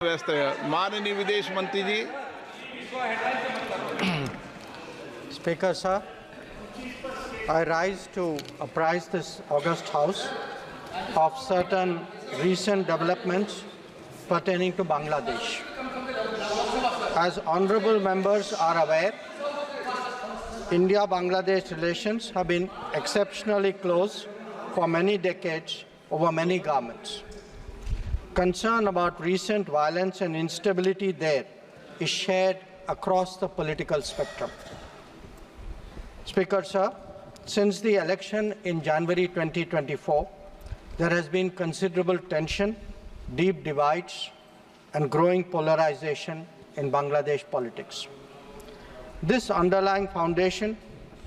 व्यस्त है। माननीय विदेश मंत्री जी। Speaker, sir, I rise to apprise this august House of certain recent developments pertaining to Bangladesh. As honorable members are aware, India-Bangladesh relations have been exceptionally close for many decades over many governments. Concern about recent violence and instability there is shared across the political spectrum. Speaker, sir, since the election in January 2024, there has been considerable tension, deep divides, and growing polarization in Bangladesh politics. This underlying foundation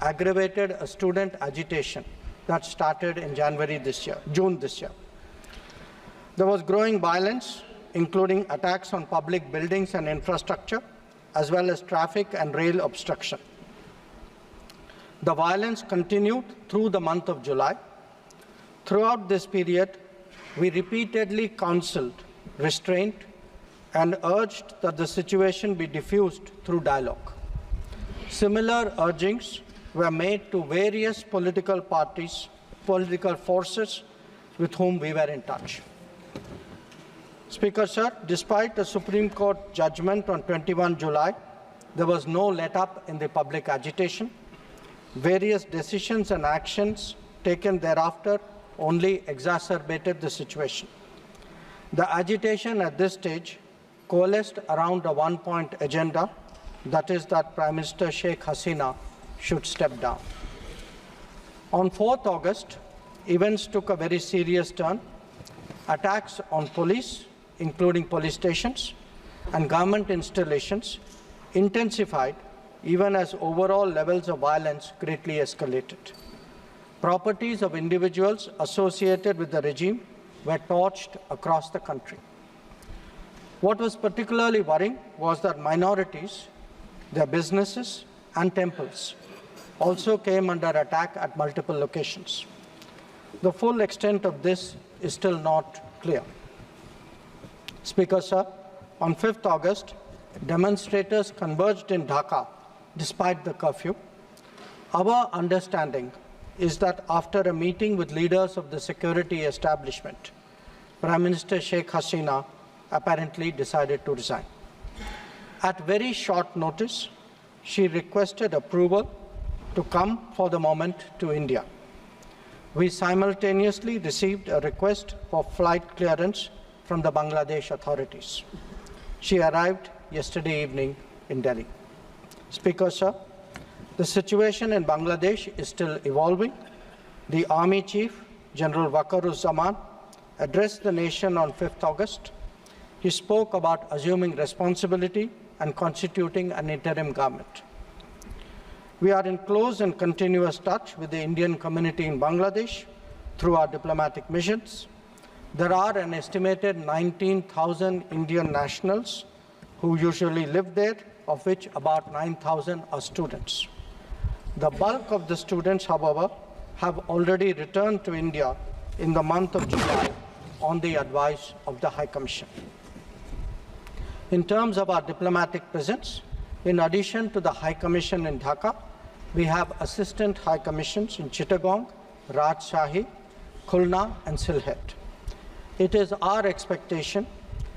aggravated a student agitation that started in June this year. There was growing violence, including attacks on public buildings and infrastructure, as well as traffic and rail obstruction. The violence continued through the month of July. Throughout this period, we repeatedly counseled restraint and urged that the situation be diffused through dialogue. Similar urgings were made to various political parties, political forces with whom we were in touch. Speaker, sir, despite the Supreme Court judgment on 21 July, there was no let-up in the public agitation. Various decisions and actions taken thereafter only exacerbated the situation. The agitation at this stage coalesced around a one-point agenda, that is that Prime Minister Sheikh Hasina should step down. On 4th August, events took a very serious turn. Attacks on police, including police stations, and government installations intensified even as overall levels of violence greatly escalated. Properties of individuals associated with the regime were torched across the country. What was particularly worrying was that minorities, their businesses, and temples also came under attack at multiple locations. The full extent of this is still not clear. Speaker, sir, on 5th August, demonstrators converged in Dhaka despite the curfew. Our understanding is that after a meeting with leaders of the security establishment, Prime Minister Sheikh Hasina apparently decided to resign. At very short notice, she requested approval to come for the moment to India. We simultaneously received a request for flight clearance from the Bangladesh authorities. She arrived yesterday evening in Delhi. Speaker, sir, the situation in Bangladesh is still evolving. The Army Chief, General Waqaruzzaman, addressed the nation on 5th August. He spoke about assuming responsibility and constituting an interim government. We are in close and continuous touch with the Indian community in Bangladesh through our diplomatic missions. There are an estimated 19,000 Indian nationals who usually live there, of which about 9,000 are students. The bulk of the students, however, have already returned to India in the month of July on the advice of the High Commission. In terms of our diplomatic presence, in addition to the High Commission in Dhaka, we have Assistant High Commissions in Chittagong, Rajshahi, Khulna, and Sylhet. It is our expectation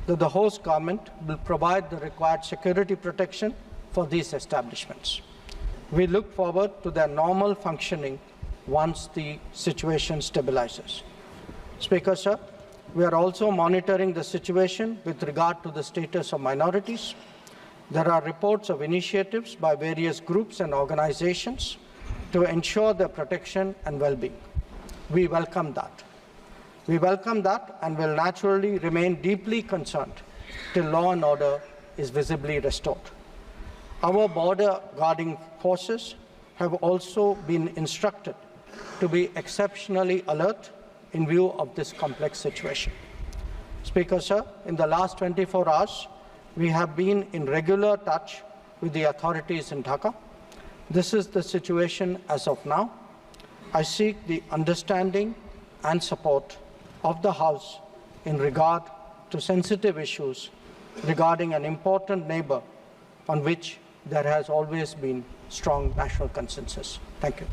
that the host government will provide the required security protection for these establishments. We look forward to their normal functioning once the situation stabilizes. Speaker, sir, we are also monitoring the situation with regard to the status of minorities. There are reports of initiatives by various groups and organizations to ensure their protection and well-being. We welcome that. We welcome that and will naturally remain deeply concerned till law and order is visibly restored. Our border guarding forces have also been instructed to be exceptionally alert in view of this complex situation. Speaker, sir, in the last 24 hours, we have been in regular touch with the authorities in Dhaka. This is the situation as of now. I seek the understanding and support of the House in regard to sensitive issues regarding an important neighbor on which there has always been strong national consensus. Thank you.